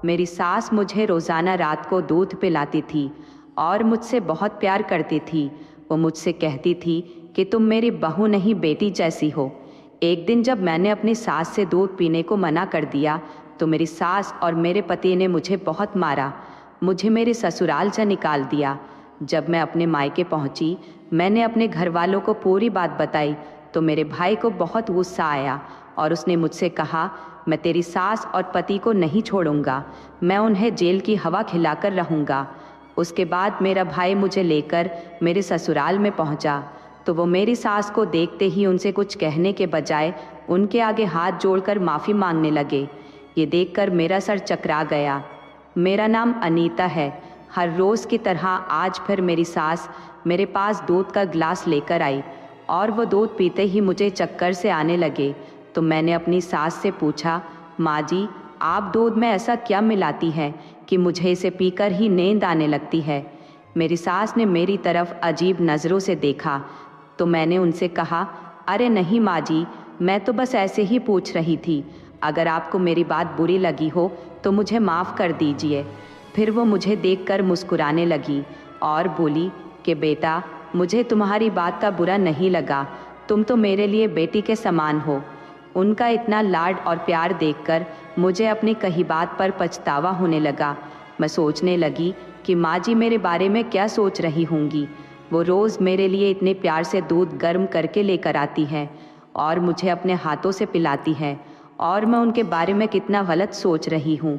मेरी सास मुझे रोज़ाना रात को दूध पिलाती थी और मुझसे बहुत प्यार करती थी। वो मुझसे कहती थी कि तुम मेरी बहू नहीं बेटी जैसी हो। एक दिन जब मैंने अपनी सास से दूध पीने को मना कर दिया तो मेरी सास और मेरे पति ने मुझे बहुत मारा, मुझे मेरे ससुराल से निकाल दिया। जब मैं अपने मायके पहुंची, मैंने अपने घर वालों को पूरी बात बताई तो मेरे भाई को बहुत गुस्सा आया और उसने मुझसे कहा, मैं तेरी सास और पति को नहीं छोड़ूंगा, मैं उन्हें जेल की हवा खिलाकर रहूंगा। उसके बाद मेरा भाई मुझे लेकर मेरे ससुराल में पहुंचा तो वो मेरी सास को देखते ही उनसे कुछ कहने के बजाय उनके आगे हाथ जोड़कर माफ़ी मांगने लगे। ये देखकर मेरा सर चकरा गया। मेरा नाम अनीता है। हर रोज़ की तरह आज फिर मेरी सास मेरे पास दूध का गिलास लेकर आई और वो दूध पीते ही मुझे चक्कर से आने लगे। तो मैंने अपनी सास से पूछा, माँ जी, आप दूध में ऐसा क्या मिलाती हैं कि मुझे इसे पीकर ही नींद आने लगती है। मेरी सास ने मेरी तरफ अजीब नज़रों से देखा तो मैंने उनसे कहा, अरे नहीं माँ जी, मैं तो बस ऐसे ही पूछ रही थी। अगर आपको मेरी बात बुरी लगी हो तो मुझे माफ़ कर दीजिए। फिर वो मुझे देखकर मुस्कुराने लगी और बोली कि बेटा, मुझे तुम्हारी बात का बुरा नहीं लगा, तुम तो मेरे लिए बेटी के समान हो। उनका इतना लाड और प्यार देखकर मुझे अपनी कही बात पर पछतावा होने लगा। मैं सोचने लगी कि माँ जी मेरे बारे में क्या सोच रही होंगी। वो रोज़ मेरे लिए इतने प्यार से दूध गर्म करके लेकर आती हैं और मुझे अपने हाथों से पिलाती हैं, और मैं उनके बारे में कितना गलत सोच रही हूँ।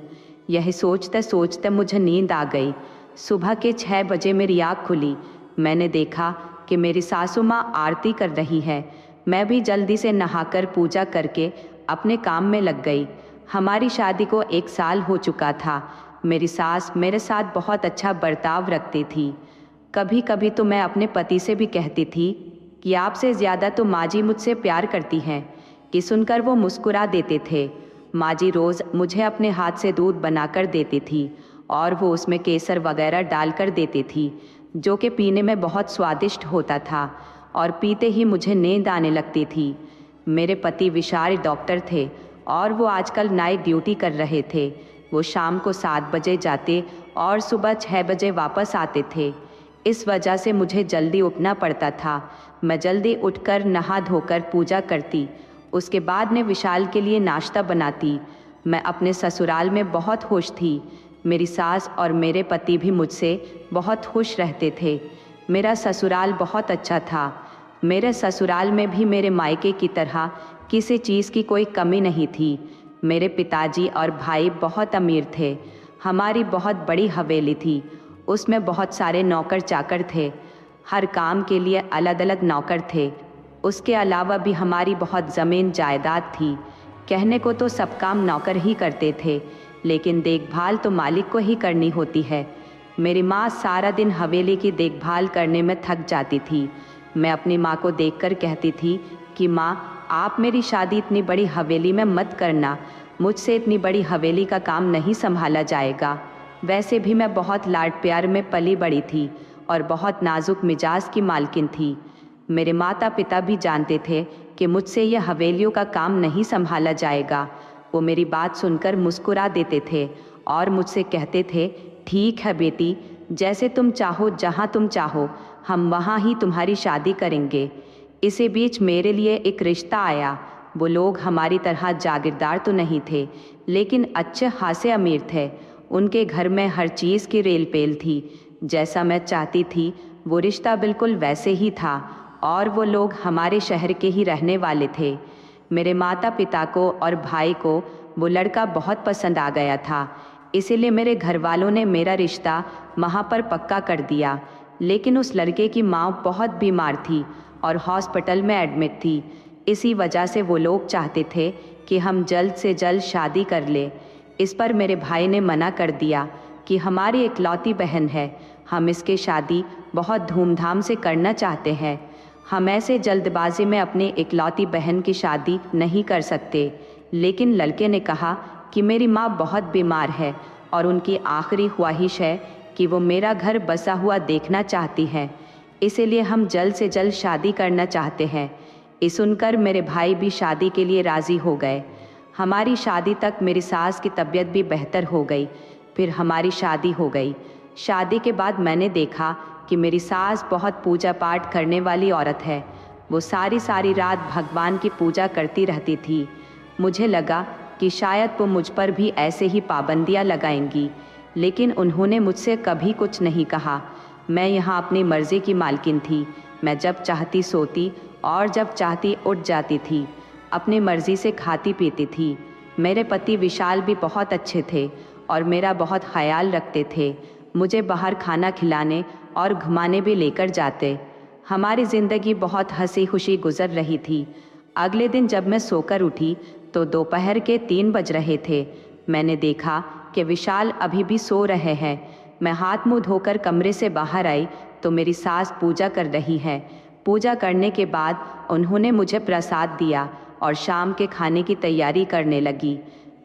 यही सोचते सोचते मुझे नींद आ गई। सुबह के 6 बजे मेरी आँख खुली। मैंने देखा कि मेरी सासू माँ आरती कर रही है। मैं भी जल्दी से नहाकर पूजा करके अपने काम में लग गई। हमारी शादी को 1 साल हो चुका था। मेरी सास मेरे साथ बहुत अच्छा बर्ताव रखती थी। कभी कभी तो मैं अपने पति से भी कहती थी कि आपसे ज़्यादा तो माँ जी मुझसे प्यार करती हैं, कि सुनकर वो मुस्कुरा देते थे। माँ जी रोज़ मुझे अपने हाथ से दूध बनाकर देती थी और वो उसमें केसर वगैरह डालकर देती थी, जो कि पीने में बहुत स्वादिष्ट होता था और पीते ही मुझे नींद आने लगती थी। मेरे पति विशाल डॉक्टर थे और वो आजकल नाइट ड्यूटी कर रहे थे। वो शाम को 7 बजे जाते और सुबह 6 बजे वापस आते थे। इस वजह से मुझे जल्दी उठना पड़ता था। मैं जल्दी उठकर नहा धोकर पूजा करती। उसके बाद मैं विशाल के लिए नाश्ता बनाती। मैं अपने ससुराल में बहुत खुश थी। मेरी सास और मेरे पति भी मुझसे बहुत खुश रहते थे। मेरा ससुराल बहुत अच्छा था। मेरे ससुराल में भी मेरे मायके की तरह किसी चीज़ की कोई कमी नहीं थी। मेरे पिताजी और भाई बहुत अमीर थे। हमारी बहुत बड़ी हवेली थी, उसमें बहुत सारे नौकर चाकर थे। हर काम के लिए अलग अलग नौकर थे। उसके अलावा भी हमारी बहुत ज़मीन जायदाद थी। कहने को तो सब काम नौकर ही करते थे, लेकिन देखभाल तो मालिक को ही करनी होती है। मेरी माँ सारा दिन हवेली की देखभाल करने में थक जाती थी। मैं अपनी माँ को देखकर कहती थी कि माँ, आप मेरी शादी इतनी बड़ी हवेली में मत करना, मुझसे इतनी बड़ी हवेली का काम नहीं संभाला जाएगा। वैसे भी मैं बहुत लाड प्यार में पली बड़ी थी और बहुत नाजुक मिजाज की मालकिन थी। मेरे माता पिता भी जानते थे कि मुझसे यह हवेलियों का काम नहीं संभाला जाएगा। वो मेरी बात सुनकर मुस्कुरा देते थे और मुझसे कहते थे, ठीक है बेटी, जैसे तुम चाहो, जहाँ तुम चाहो, हम वहाँ ही तुम्हारी शादी करेंगे। इसी बीच मेरे लिए एक रिश्ता आया। वो लोग हमारी तरह जागीरदार तो नहीं थे, लेकिन अच्छे खासे अमीर थे। उनके घर में हर चीज़ की रेल पेल थी। जैसा मैं चाहती थी वो रिश्ता बिल्कुल वैसे ही था, और वो लोग हमारे शहर के ही रहने वाले थे। मेरे माता पिता को और भाई को वो लड़का बहुत पसंद आ गया था, इसीलिए मेरे घर वालों ने मेरा रिश्ता वहाँ पर पक्का कर दिया। लेकिन उस लड़के की माँ बहुत बीमार थी और हॉस्पिटल में एडमिट थी। इसी वजह से वो लोग चाहते थे कि हम जल्द से जल्द शादी कर लें। इस पर मेरे भाई ने मना कर दिया कि हमारी इकलौती बहन है, हम इसके शादी बहुत धूमधाम से करना चाहते हैं। हम ऐसे जल्दबाजी में अपनी इकलौती बहन की शादी नहीं कर सकते। लेकिन लड़के ने कहा कि मेरी माँ बहुत बीमार है और उनकी आखिरी ख्वाहिश है कि वो मेरा घर बसा हुआ देखना चाहती हैं, इसीलिए हम जल्द से जल्द शादी करना चाहते हैं। ये सुनकर मेरे भाई भी शादी के लिए राज़ी हो गए। हमारी शादी तक मेरी सास की तबीयत भी बेहतर हो गई। फिर हमारी शादी हो गई। शादी के बाद मैंने देखा कि मेरी सास बहुत पूजा पाठ करने वाली औरत है। वो सारी सारी रात भगवान की पूजा करती रहती थी। मुझे लगा कि शायद वो मुझ पर भी ऐसे ही पाबंदियां लगाएंगी, लेकिन उन्होंने मुझसे कभी कुछ नहीं कहा। मैं यहाँ अपनी मर्जी की मालकिन थी। मैं जब चाहती सोती और जब चाहती उठ जाती थी। अपनी मर्जी से खाती पीती थी। मेरे पति विशाल भी बहुत अच्छे थे और मेरा बहुत ख्याल रखते थे। मुझे बाहर खाना खिलाने और घुमाने भी लेकर जाते। हमारी ज़िंदगी बहुत हंसी खुशी गुजर रही थी। अगले दिन जब मैं सोकर उठी तो दोपहर के 3 बज रहे थे। मैंने देखा कि विशाल अभी भी सो रहे हैं। मैं हाथ मुंह धोकर कमरे से बाहर आई तो मेरी सास पूजा कर रही है। पूजा करने के बाद उन्होंने मुझे प्रसाद दिया और शाम के खाने की तैयारी करने लगी।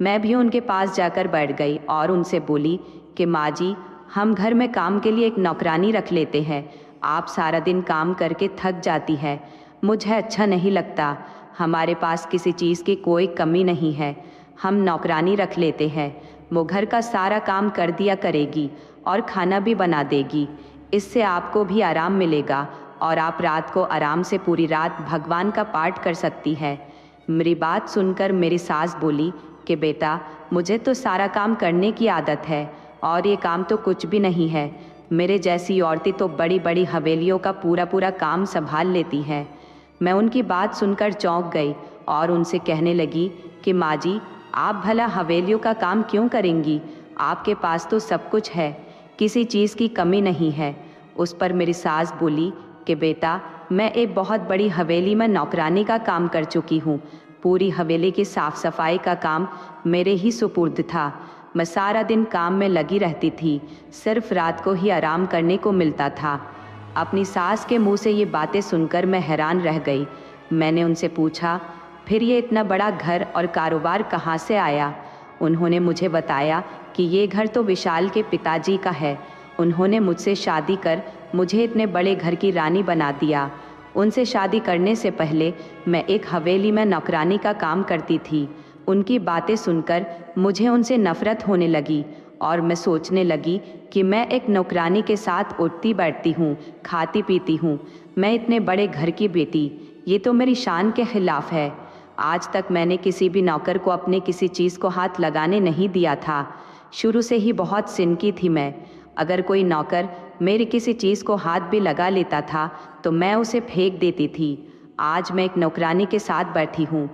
मैं भी उनके पास जाकर बैठ गई और उनसे बोली कि माँ जी, हम घर में काम के लिए एक नौकरानी रख लेते हैं। आप सारा दिन काम करके थक जाती है, मुझे अच्छा नहीं लगता। हमारे पास किसी चीज़ की कोई कमी नहीं है। हम नौकरानी रख लेते हैं। वो घर का सारा काम कर दिया करेगी और खाना भी बना देगी। इससे आपको भी आराम मिलेगा और आप रात को आराम से पूरी रात भगवान का पाठ कर सकती है। मेरी बात सुनकर मेरी सास बोली कि बेटा, मुझे तो सारा काम करने की आदत है और ये काम तो कुछ भी नहीं है। मेरे जैसी औरतें तो बड़ी बड़ी हवेलियों का पूरा पूरा काम संभाल लेती हैं। मैं उनकी बात सुनकर चौंक गई और उनसे कहने लगी कि माँ जी, आप भला हवेलियों का काम क्यों करेंगी? आपके पास तो सब कुछ है, किसी चीज़ की कमी नहीं है। उस पर मेरी सास बोली कि बेटा, मैं एक बहुत बड़ी हवेली में नौकरानी का काम कर चुकी हूँ। पूरी हवेली की साफ़ सफाई का काम मेरे ही सुपुर्द था। मैं सारा दिन काम में लगी रहती थी, सिर्फ रात को ही आराम करने को मिलता था। अपनी सास के मुंह से ये बातें सुनकर मैं हैरान रह गई। मैंने उनसे पूछा, फिर ये इतना बड़ा घर और कारोबार कहाँ से आया? उन्होंने मुझे बताया कि ये घर तो विशाल के पिताजी का है। उन्होंने मुझसे शादी कर मुझे इतने बड़े घर की रानी बना दिया। उनसे शादी करने से पहले मैं एक हवेली में नौकरानी का काम करती थी। उनकी बातें सुनकर मुझे उनसे नफरत होने लगी और मैं सोचने लगी कि मैं एक नौकरानी के साथ उठती बैठती हूँ, खाती पीती हूँ। मैं इतने बड़े घर की बेटी, ये तो मेरी शान के खिलाफ है। आज तक मैंने किसी भी नौकर को अपने किसी चीज़ को हाथ लगाने नहीं दिया था। शुरू से ही बहुत सिनकी थी मैं। अगर कोई नौकर मेरी किसी चीज़ को हाथ भी लगा लेता था तो मैं उसे फेंक देती थी। आज मैं एक नौकरानी के साथ बैठी हूँ।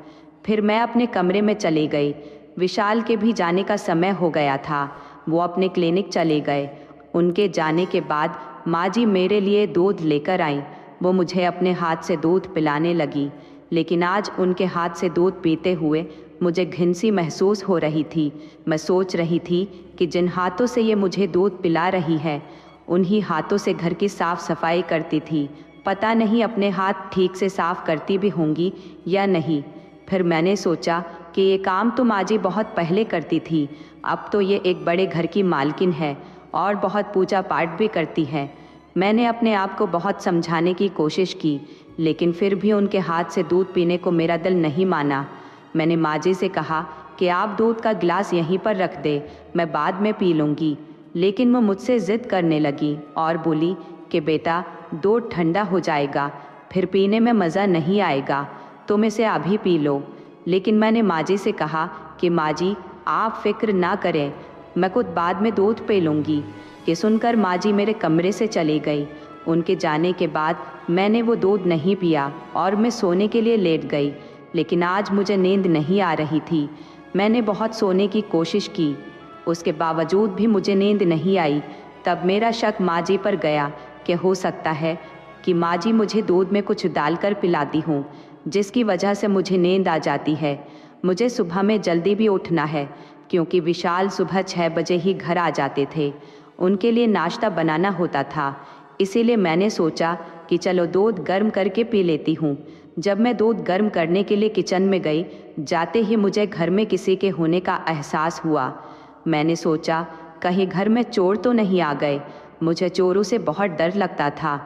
फिर मैं अपने कमरे में चली गई। विशाल के भी जाने का समय हो गया था। वो अपने क्लिनिक चले गए। उनके जाने के बाद माँ जी मेरे लिए दूध लेकर आईं। वो मुझे अपने हाथ से दूध पिलाने लगी, लेकिन आज उनके हाथ से दूध पीते हुए मुझे घिन सी महसूस हो रही थी। मैं सोच रही थी कि जिन हाथों से ये मुझे दूध पिला रही है, उन्हीं हाथों से घर की साफ सफाई करती थी। पता नहीं अपने हाथ ठीक से साफ करती भी होंगी या नहीं। फिर मैंने सोचा कि ये काम तो माँ जी बहुत पहले करती थी, अब तो ये एक बड़े घर की मालकिन है और बहुत पूजा पाठ भी करती है। मैंने अपने आप को बहुत समझाने की कोशिश की, लेकिन फिर भी उनके हाथ से दूध पीने को मेरा दिल नहीं माना। मैंने माँ जी से कहा कि आप दूध का गिलास यहीं पर रख दे, मैं बाद में पी लूँगी। लेकिन वो मुझसे ज़िद करने लगी और बोली कि बेटा, दूध ठंडा हो जाएगा, फिर पीने में मज़ा नहीं आएगा, तुम इसे अभी पी लो। लेकिन मैंने माँ जी से कहा कि माँ जी, आप फिक्र ना करें, मैं खुद बाद में दूध पी लूँगी। ये सुनकर माँ जी मेरे कमरे से चली गई। उनके जाने के बाद मैंने वो दूध नहीं पिया और मैं सोने के लिए लेट गई। लेकिन आज मुझे नींद नहीं आ रही थी। मैंने बहुत सोने की कोशिश की, उसके बावजूद भी मुझे नींद नहीं आई। तब मेरा शक माँ जी पर गया कि हो सकता है कि माँ जी मुझे दूध में कुछ डालकर पिलाती हूँ, जिसकी वजह से मुझे नींद आ जाती है। मुझे सुबह में जल्दी भी उठना है, क्योंकि विशाल सुबह 6 बजे ही घर आ जाते थे। उनके लिए नाश्ता बनाना होता था। इसीलिए मैंने सोचा कि चलो दूध गर्म करके पी लेती हूँ। जब मैं दूध गर्म करने के लिए किचन में गई, जाते ही मुझे घर में किसी के होने का एहसास हुआ। मैंने सोचा कहीं घर में चोर तो नहीं आ गए। मुझे चोरों से बहुत डर लगता था।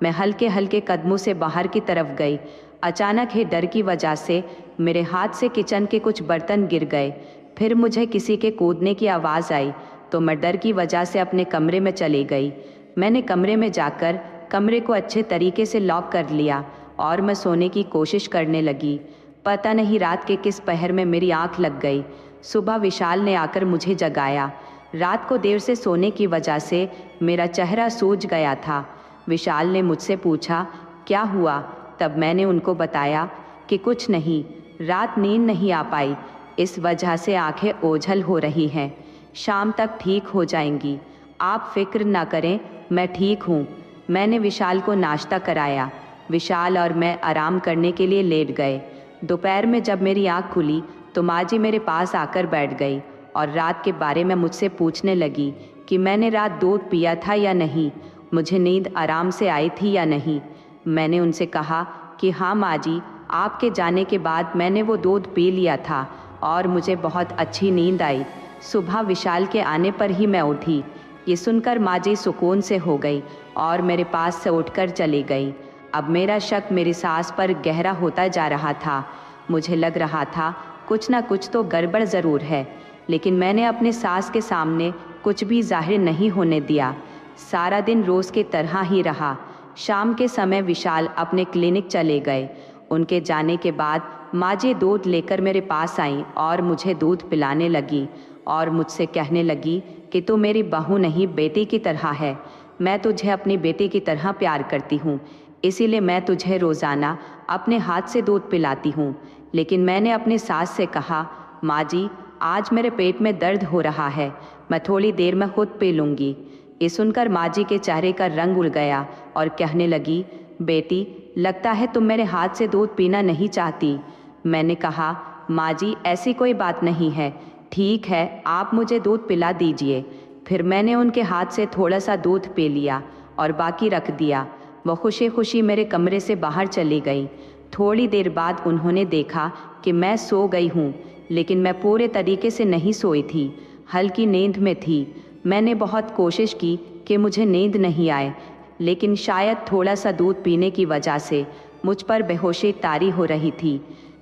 मैं हल्के हल्के कदमों से बाहर की तरफ गई। अचानक ही डर की वजह से मेरे हाथ से किचन के कुछ बर्तन गिर गए। फिर मुझे किसी के कूदने की आवाज़ आई तो मैं डर की वजह से अपने कमरे में चली गई। मैंने कमरे में जाकर कमरे को अच्छे तरीके से लॉक कर लिया और मैं सोने की कोशिश करने लगी। पता नहीं रात के किस पहर में मेरी आंख लग गई। सुबह विशाल ने आकर मुझे जगाया। रात को देर से सोने की वजह से मेरा चेहरा सूज गया था। विशाल ने मुझसे पूछा क्या हुआ। तब मैंने उनको बताया कि कुछ नहीं, रात नींद नहीं आ पाई, इस वजह से आंखें ओझल हो रही हैं। शाम तक ठीक हो जाएंगी, आप फिक्र ना करें, मैं ठीक हूँ। मैंने विशाल को नाश्ता कराया। विशाल और मैं आराम करने के लिए लेट गए। दोपहर में जब मेरी आँख खुली तो माँ जी मेरे पास आकर बैठ गई और रात के बारे में मुझसे पूछने लगी कि मैंने रात दूध पिया था या नहीं, मुझे नींद आराम से आई थी या नहीं। मैंने उनसे कहा कि हाँ माँ जी, आपके जाने के बाद मैंने वो दूध पी लिया था और मुझे बहुत अच्छी नींद आई। सुबह विशाल के आने पर ही मैं उठी। ये सुनकर माँ जी सुकून से हो गई और मेरे पास से उठकर चली गई। अब मेरा शक मेरी सास पर गहरा होता जा रहा था। मुझे लग रहा था कुछ ना कुछ तो गड़बड़ ज़रूर है, लेकिन मैंने अपने सास के सामने कुछ भी जाहिर नहीं होने दिया। सारा दिन रोज़ की तरह ही रहा। शाम के समय विशाल अपने क्लिनिक चले गए। उनके जाने के बाद माँ जी दूध लेकर मेरे पास आईं और मुझे दूध पिलाने लगी और मुझसे कहने लगी कि तू मेरी बहू नहीं, बेटी की तरह है। मैं तुझे अपनी बेटी की तरह प्यार करती हूँ, इसीलिए मैं तुझे रोज़ाना अपने हाथ से दूध पिलाती हूँ। लेकिन मैंने अपनी सास से कहा, माँ जी आज मेरे पेट में दर्द हो रहा है, मैं थोड़ी देर में खुद पी लूँगी। ये सुनकर माँ जी के चेहरे का रंग उड़ गया और कहने लगी, बेटी लगता है तुम मेरे हाथ से दूध पीना नहीं चाहती। मैंने कहा, माँ जी ऐसी कोई बात नहीं है, ठीक है आप मुझे दूध पिला दीजिए। फिर मैंने उनके हाथ से थोड़ा सा दूध पी लिया और बाकी रख दिया। वह खुशी खुशी मेरे कमरे से बाहर चली गई। थोड़ी देर बाद उन्होंने देखा कि मैं सो गई हूँ, लेकिन मैं पूरे तरीके से नहीं सोई थी, हल्की नींद में थी। मैंने बहुत कोशिश की कि मुझे नींद नहीं आए, लेकिन शायद थोड़ा सा दूध पीने की वजह से मुझ पर बेहोशी तारी हो रही थी।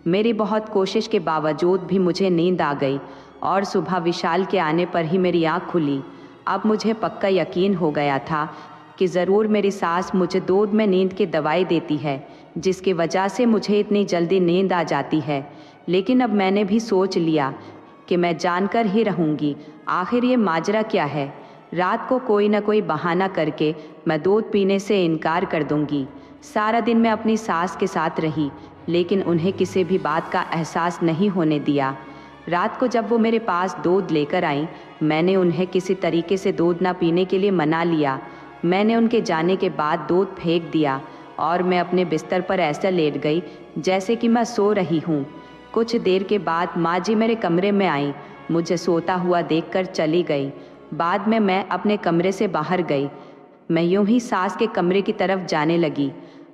मेरी बहुत कोशिश के बावजूद भी मुझे नींद आ गई और सुबह विशाल के आने पर ही मेरी आँख खुली। अब मुझे पक्का यकीन हो गया था कि ज़रूर मेरी सास मुझे दूध में नींद की दवाई देती है, जिसकी वजह से मुझे इतनी जल्दी नींद आ जाती है। लेकिन अब मैंने भी सोच लिया कि मैं जानकर ही रहूँगी आखिर ये माजरा क्या है। रात को कोई ना कोई बहाना करके मैं दूध पीने से इनकार कर दूँगी। सारा दिन मैं अपनी सास के साथ रही, लेकिन उन्हें किसी भी बात का एहसास नहीं होने दिया। रात को जब वो मेरे पास दूध लेकर आईं, मैंने उन्हें किसी तरीके से दूध ना पीने के लिए मना लिया। मैंने उनके जाने के बाद दूध फेंक दिया और मैं अपने बिस्तर पर ऐसा लेट गई जैसे कि मैं सो रही हूँ। कुछ देर के बाद माँ जी मेरे कमरे में आईं, मुझे सोता हुआ देखकर चली गई। बाद में मैं अपने कमरे से बाहर गई। मैं यूं ही सास के कमरे की तरफ जाने लगी।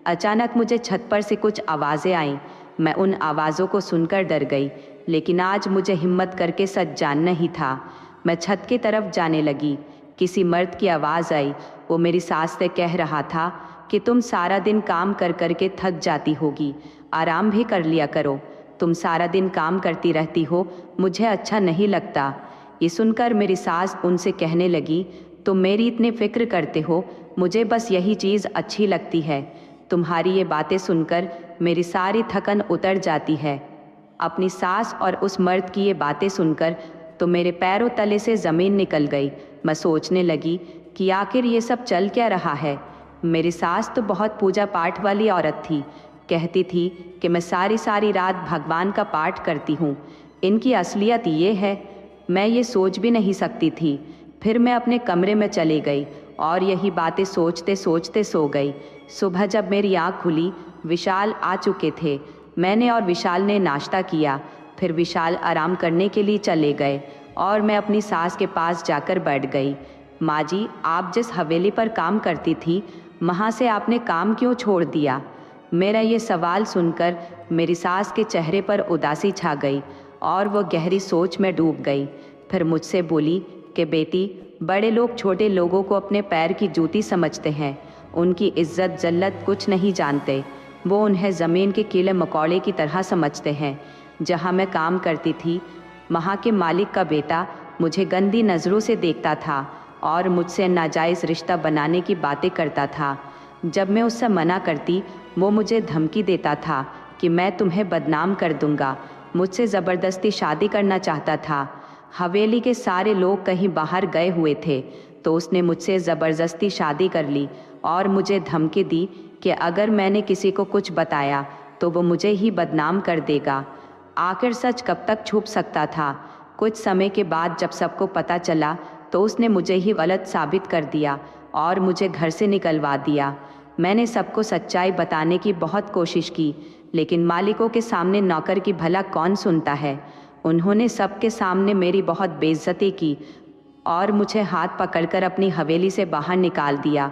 अचानक मुझे छत पर से कुछ आवाज़ें आईं। मैं उन आवाज़ों को सुनकर डर गई, लेकिन आज मुझे हिम्मत करके सच जानना ही था। मैं छत की तरफ जाने लगी। किसी मर्द की आवाज़ आई। वो मेरी सास से कह रहा था कि तुम सारा दिन काम कर कर के थक जाती होगी, आराम भी कर लिया करो। तुम सारा दिन काम करती रहती हो, मुझे अच्छा नहीं लगता। ये सुनकर मेरी सास उनसे कहने लगी, तुम मेरी इतनी फिक्र करते हो, मुझे बस यही चीज़ अच्छी लगती है। तुम्हारी ये बातें सुनकर मेरी सारी थकन उतर जाती है। अपनी सास और उस मर्द की ये बातें सुनकर तो मेरे पैरों तले से ज़मीन निकल गई। मैं सोचने लगी कि आखिर ये सब चल क्या रहा है। मेरी सास तो बहुत पूजा पाठ वाली औरत थी, कहती थी कि मैं सारी सारी रात भगवान का पाठ करती हूँ। इनकी असलियत ये है, मैं ये सोच भी नहीं सकती थी। फिर मैं अपने कमरे में चली गई और यही बातें सोचते सोचते सो गई। सुबह जब मेरी आँख खुली, विशाल आ चुके थे। मैंने और विशाल ने नाश्ता किया। फिर विशाल आराम करने के लिए चले गए और मैं अपनी सास के पास जाकर बैठ गई। माँ जी, आप जिस हवेली पर काम करती थी, वहाँ से आपने काम क्यों छोड़ दिया? मेरा ये सवाल सुनकर मेरी सास के चेहरे पर उदासी छा गई और वह गहरी सोच में डूब गई। फिर मुझसे बोली कि बेटी, बड़े लोग छोटे लोगों को अपने पैर की जूती समझते हैं, उनकी इज्जत जल्लत कुछ नहीं जानते। वो उन्हें ज़मीन के कीड़े मकोड़े की तरह समझते हैं। जहाँ मैं काम करती थी वहाँ के मालिक का बेटा मुझे गंदी नज़रों से देखता था और मुझसे नाजायज़ रिश्ता बनाने की बातें करता था। जब मैं उससे मना करती वो मुझे धमकी देता था कि मैं तुम्हें बदनाम कर दूंगा। मुझसे ज़बरदस्ती शादी करना चाहता था। हवेली के सारे लोग कहीं बाहर गए हुए थे तो उसने मुझसे ज़बरदस्ती शादी कर ली और मुझे धमकी दी कि अगर मैंने किसी को कुछ बताया तो वो मुझे ही बदनाम कर देगा। आखिर सच कब तक छुप सकता था। कुछ समय के बाद जब सबको पता चला तो उसने मुझे ही गलत साबित कर दिया और मुझे घर से निकलवा दिया। मैंने सबको सच्चाई बताने की बहुत कोशिश की, लेकिन मालिकों के सामने नौकर की भला कौन सुनता है। उन्होंने सबके सामने मेरी बहुत बेइज्जती की और मुझे हाथ पकड़कर अपनी हवेली से बाहर निकाल दिया।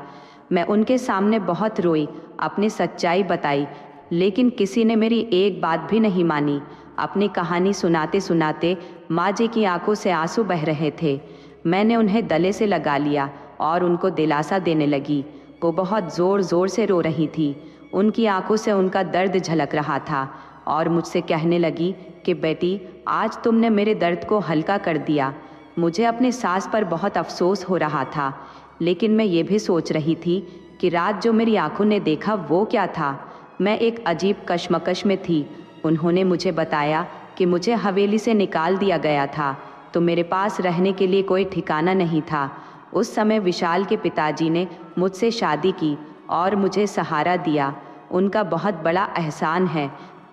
मैं उनके सामने बहुत रोई, अपनी सच्चाई बताई, लेकिन किसी ने मेरी एक बात भी नहीं मानी। अपनी कहानी सुनाते सुनाते माँ जी की आंखों से आंसू बह रहे थे। मैंने उन्हें गले से लगा लिया और उनको दिलासा देने लगी। वो बहुत ज़ोर ज़ोर से रो रही थी। उनकी आंखों से उनका दर्द झलक रहा था और मुझसे कहने लगी कि बेटी, आज तुमने मेरे दर्द को हल्का कर दिया। मुझे अपनी सास पर बहुत अफसोस हो रहा था, लेकिन मैं ये भी सोच रही थी कि रात जो मेरी आंखों ने देखा वो क्या था। मैं एक अजीब कश्मकश में थी। उन्होंने मुझे बताया कि मुझे हवेली से निकाल दिया गया था तो मेरे पास रहने के लिए कोई ठिकाना नहीं था। उस समय विशाल के पिताजी ने मुझसे शादी की और मुझे सहारा दिया। उनका बहुत बड़ा एहसान है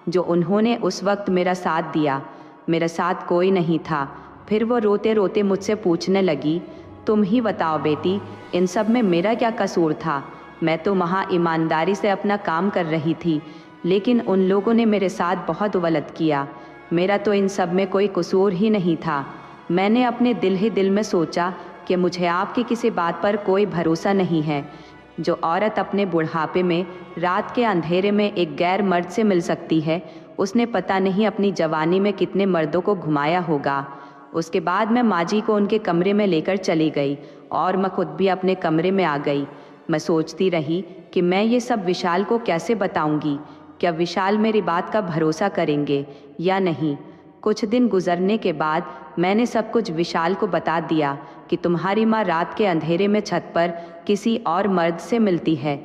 जो उन्होंने उस वक्त मेरा साथ दिया। मेरा साथ कोई नहीं था। फिर वो रोते रोते मुझसे पूछने लगी, तुम ही बताओ बेटी, इन सब में मेरा क्या कसूर था। मैं तो वहाँ ईमानदारी से अपना काम कर रही थी, लेकिन उन लोगों ने मेरे साथ बहुत गलत किया। मेरा तो इन सब में कोई कसूर ही नहीं था। मैंने अपने दिल ही दिल में सोचा कि मुझे आपकी किसी बात पर कोई भरोसा नहीं है। जो औरत अपने बुढ़ापे में रात के अंधेरे में एक गैर मर्द से मिल सकती है, उसने पता नहीं अपनी जवानी में कितने मर्दों को घुमाया होगा। उसके बाद मैं माँ जी को उनके कमरे में लेकर चली गई और मैं खुद भी अपने कमरे में आ गई। मैं सोचती रही कि मैं ये सब विशाल को कैसे बताऊंगी। क्या विशाल मेरी बात का भरोसा करेंगे या नहीं। कुछ दिन गुजरने के बाद मैंने सब कुछ विशाल को बता दिया कि तुम्हारी माँ रात के अंधेरे में छत पर किसी और मर्द से मिलती है।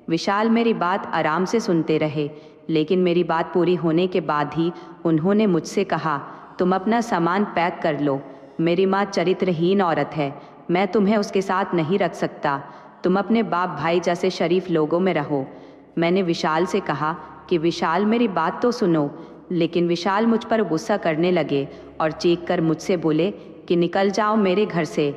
विशाल मेरी बात आराम से सुनते रहे, लेकिन मेरी बात पूरी होने के बाद ही उन्होंने मुझसे कहा, तुम अपना सामान पैक कर लो। मेरी माँ चरित्रहीन औरत है, मैं तुम्हें उसके साथ नहीं रख सकता। तुम अपने बाप भाई जैसे शरीफ लोगों में रहो। मैंने विशाल से कहा कि विशाल मेरी बात तो सुनो, लेकिन विशाल मुझ पर गुस्सा करने लगे और चीख कर मुझसे बोले कि निकल जाओ मेरे घर से।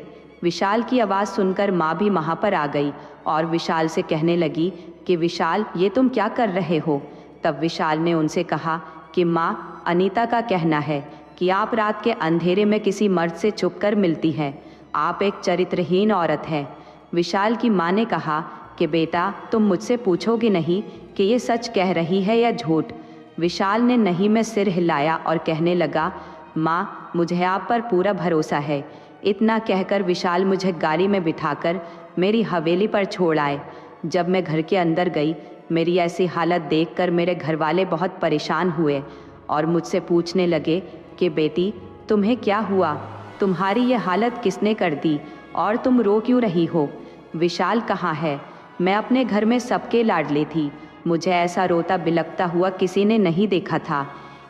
विशाल की आवाज़ सुनकर माँ भी वहाँ पर आ गई और विशाल से कहने लगी कि विशाल, ये तुम क्या कर रहे हो। तब विशाल ने उनसे कहा कि माँ, अनीता का कहना है कि आप रात के अंधेरे में किसी मर्द से छुपकर मिलती हैं। आप एक चरित्रहीन औरत हैं। विशाल की माँ ने कहा कि बेटा, तुम मुझसे पूछोगे नहीं कि ये सच कह रही है या झूठ। विशाल ने नहीं में सिर हिलाया और कहने लगा, माँ, मुझे आप पर पूरा भरोसा है। इतना कहकर विशाल मुझे गाड़ी में बिठाकर मेरी हवेली पर छोड़ आए। जब मैं घर के अंदर गई, मेरी ऐसी हालत देखकर मेरे घर वाले बहुत परेशान हुए और मुझसे पूछने लगे कि बेटी, तुम्हें क्या हुआ, तुम्हारी ये हालत किसने कर दी और तुम रो क्यों रही हो। विशाल कहाँ है। मैं अपने घर में सबके लाडली थी। मुझे ऐसा रोता बिलखता हुआ किसी ने नहीं देखा था,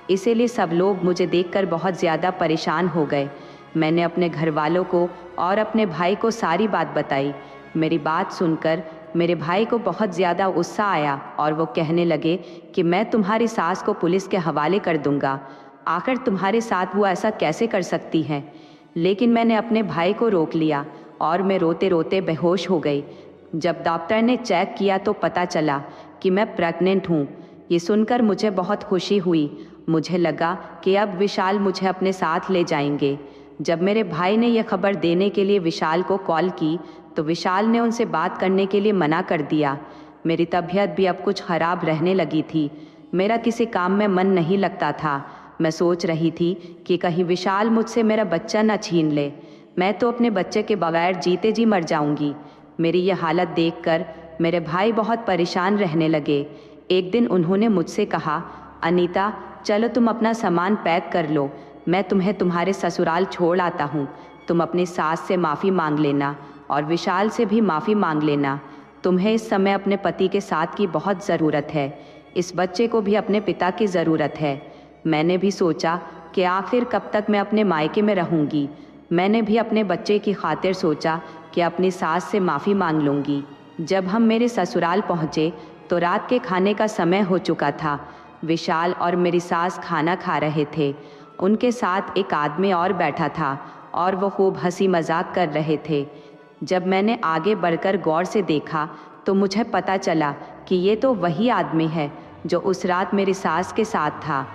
इसीलिए सब लोग मुझे देखकर बहुत ज़्यादा परेशान हो गए। मैंने अपने घर वालों को और अपने भाई को सारी बात बताई। मेरी बात सुनकर मेरे भाई को बहुत ज़्यादा गुस्सा आया और वो कहने लगे कि मैं तुम्हारी सास को पुलिस के हवाले कर दूंगा। आखिर तुम्हारे साथ वो ऐसा कैसे कर सकती है। लेकिन मैंने अपने भाई को रोक लिया और मैं रोते रोते बेहोश हो गई। जब डॉक्टर ने चेक किया तो पता चला कि मैं प्रेग्नेंट हूँ। ये सुनकर मुझे बहुत खुशी हुई। मुझे लगा कि अब विशाल मुझे अपने साथ ले जाएंगे। जब मेरे भाई ने यह खबर देने के लिए विशाल को कॉल की तो विशाल ने उनसे बात करने के लिए मना कर दिया। मेरी तबीयत भी अब कुछ ख़राब रहने लगी थी। मेरा किसी काम में मन नहीं लगता था। मैं सोच रही थी कि कहीं विशाल मुझसे मेरा बच्चा न छीन ले। मैं तो अपने बच्चे के बगैर जीते जी मर जाऊंगी। मेरी यह हालत देखकर मेरे भाई बहुत परेशान रहने लगे। एक दिन उन्होंने मुझसे कहा, अनीता चलो तुम अपना सामान पैक कर लो, मैं तुम्हें तुम्हारे ससुराल छोड़ आता हूँ। तुम अपनी सास से माफ़ी मांग लेना और विशाल से भी माफ़ी मांग लेना। तुम्हें इस समय अपने पति के साथ की बहुत ज़रूरत है, इस बच्चे को भी अपने पिता की ज़रूरत है। मैंने भी सोचा कि आखिर कब तक मैं अपने मायके में रहूँगी। मैंने भी अपने बच्चे की खातिर सोचा कि अपनी सास से माफ़ी मांग लूँगी। जब हम मेरे ससुराल पहुँचे तो रात के खाने का समय हो चुका था। विशाल और मेरी सास खाना खा रहे थे। उनके साथ एक आदमी और बैठा था और वो खूब हंसी मजाक कर रहे थे। जब मैंने आगे बढ़कर गौर से देखा तो मुझे पता चला कि ये तो वही आदमी है जो उस रात मेरी सास के साथ था।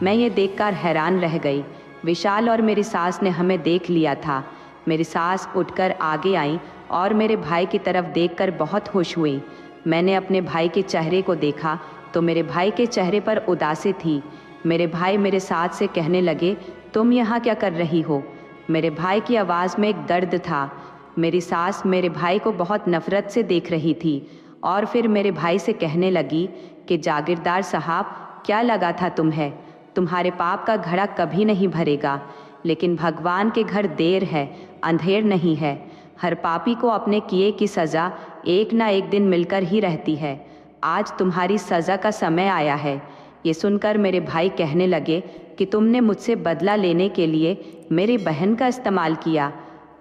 मैं ये देखकर हैरान रह गई। विशाल और मेरी सास ने हमें देख लिया था। मेरी सास उठकर आगे आई और मेरे भाई की तरफ देखकर बहुत खुश हुई। मैंने अपने भाई के चेहरे को देखा तो मेरे भाई के चेहरे पर उदासी थी। मेरे भाई मेरे सास से कहने लगे, तुम यहाँ क्या कर रही हो? मेरे भाई की आवाज़ में एक दर्द था। मेरी सास मेरे भाई को बहुत नफ़रत से देख रही थी और फिर मेरे भाई से कहने लगी कि जागीरदार साहब, क्या लगा था तुम्हें? तुम्हारे पाप का घड़ा कभी नहीं भरेगा, लेकिन भगवान के घर देर है, अंधेर नहीं है। हर पापी को अपने किए की सज़ा एक ना एक दिन मिलकर ही रहती है। आज तुम्हारी सज़ा का समय आया है। ये सुनकर मेरे भाई कहने लगे कि तुमने मुझसे बदला लेने के लिए मेरी बहन का इस्तेमाल किया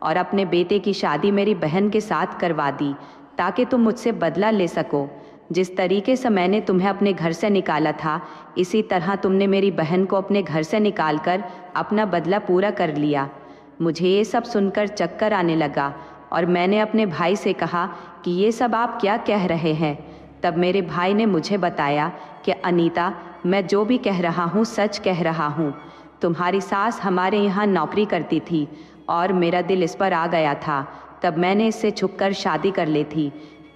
और अपने बेटे की शादी मेरी बहन के साथ करवा दी ताकि तुम मुझसे बदला ले सको। जिस तरीके से मैंने तुम्हें अपने घर से निकाला था, इसी तरह तुमने मेरी बहन को अपने घर से निकालकर अपना बदला पूरा कर लिया। मुझे ये सब सुनकर चक्कर आने लगा और मैंने अपने भाई से कहा कि ये सब आप क्या कह रहे हैं। तब मेरे भाई ने मुझे बताया कि अनीता, मैं जो भी कह रहा हूँ सच कह रहा हूँ। तुम्हारी सास हमारे यहाँ नौकरी करती थी और मेरा दिल इस पर आ गया था। तब मैंने इससे छुपकर शादी कर ली थी,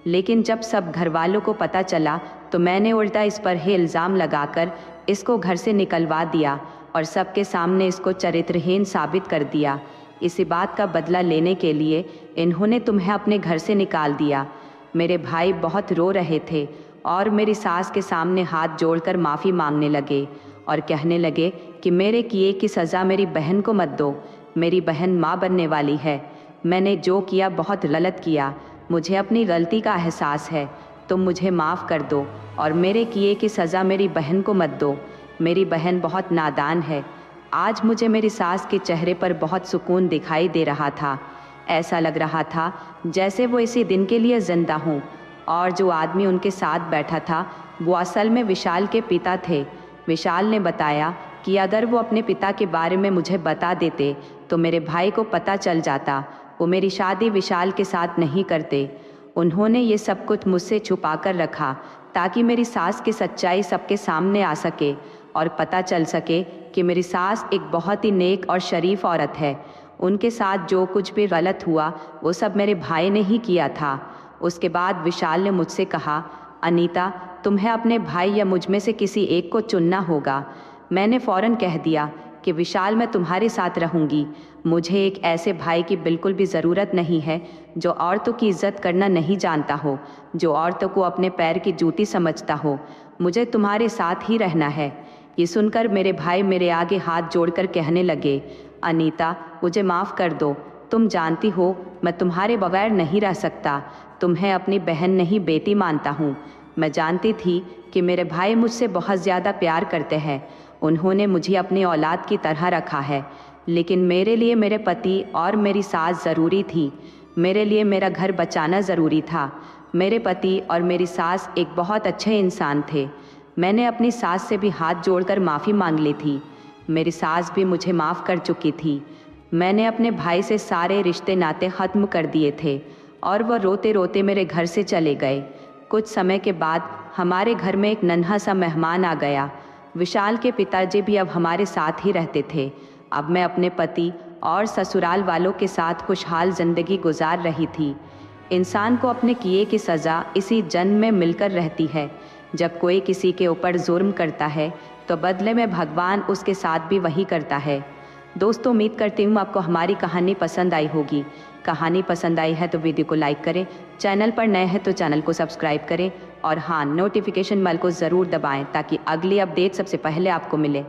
लेकिन जब सब घर वालों को पता चला तो मैंने उल्टा इस पर ही इल्ज़ाम लगाकर इसको घर से निकलवा दिया और सबके सामने इसको चरित्रहीन साबित कर दिया। इसी बात का बदला लेने के लिए इन्होंने तुम्हें अपने घर से निकाल दिया। मेरे भाई बहुत रो रहे थे और मेरी सास के सामने हाथ जोड़कर माफ़ी मांगने लगे और कहने लगे कि मेरे किए की सज़ा मेरी बहन को मत दो। मेरी बहन माँ बनने वाली है। मैंने जो किया बहुत गलत किया। मुझे अपनी गलती का एहसास है। तुम मुझे माफ़ कर दो और मेरे किए की सज़ा मेरी बहन को मत दो। मेरी बहन बहुत नादान है। आज मुझे मेरी सास के चेहरे पर बहुत सुकून दिखाई दे रहा था। ऐसा लग रहा था जैसे वो इसी दिन के लिए ज़िंदा हूँ। और जो आदमी उनके साथ बैठा था वो असल में विशाल के पिता थे। विशाल ने बताया कि अगर वो अपने पिता के बारे में मुझे बता देते तो मेरे भाई को पता चल जाता। वो मेरी शादी विशाल के साथ नहीं करते। उन्होंने ये सब कुछ मुझसे छुपा कर रखा ताकि मेरी सास की सच्चाई सबके सामने आ सके और पता चल सके कि मेरी सास एक बहुत ही नेक और शरीफ औरत है। उनके साथ जो कुछ भी गलत हुआ वो सब मेरे भाई ने ही किया था। उसके बाद विशाल ने मुझसे कहा, अनीता, तुम्हें अपने भाई या मुझ में से किसी एक को चुनना होगा। मैंने फ़ौरन कह दिया कि विशाल, मैं तुम्हारे साथ रहूँगी। मुझे एक ऐसे भाई की बिल्कुल भी ज़रूरत नहीं है जो औरतों की इज्जत करना नहीं जानता हो, जो औरतों को अपने पैर की जूती समझता हो। मुझे तुम्हारे साथ ही रहना है। ये सुनकर मेरे भाई मेरे आगे हाथ जोड़कर कहने लगे, अनीता, मुझे माफ़ कर दो। तुम जानती हो मैं तुम्हारे बगैर नहीं रह सकता। तुम्हें अपनी बहन नहीं बेटी मानता हूँ। मैं जानती थी कि मेरे भाई मुझसे बहुत ज़्यादा प्यार करते हैं। उन्होंने मुझे अपनी औलाद की तरह रखा है, लेकिन मेरे लिए मेरे पति और मेरी सास ज़रूरी थी। मेरे लिए मेरा घर बचाना ज़रूरी था। मेरे पति और मेरी सास एक बहुत अच्छे इंसान थे। मैंने अपनी सास से भी हाथ जोड़कर माफ़ी मांग ली थी। मेरी सास भी मुझे माफ़ कर चुकी थी। मैंने अपने भाई से सारे रिश्ते नाते ख़त्म कर दिए थे और वह रोते रोते मेरे घर से चले गए। कुछ समय के बाद हमारे घर में एक नन्हा सा मेहमान आ गया। विशाल के पिताजी भी अब हमारे साथ ही रहते थे। अब मैं अपने पति और ससुराल वालों के साथ खुशहाल ज़िंदगी गुजार रही थी। इंसान को अपने किए की सज़ा इसी जन्म में मिलकर रहती है। जब कोई किसी के ऊपर जुर्म करता है तो बदले में भगवान उसके साथ भी वही करता है। दोस्तों, उम्मीद करती हूँ आपको हमारी कहानी पसंद आई होगी। कहानी पसंद आई है तो वीडियो को लाइक करें, चैनल पर नए हैं तो चैनल को सब्सक्राइब करें और हाँ, नोटिफिकेशन बेल को ज़रूर दबाएं ताकि अगली अपडेट सबसे पहले आपको मिले।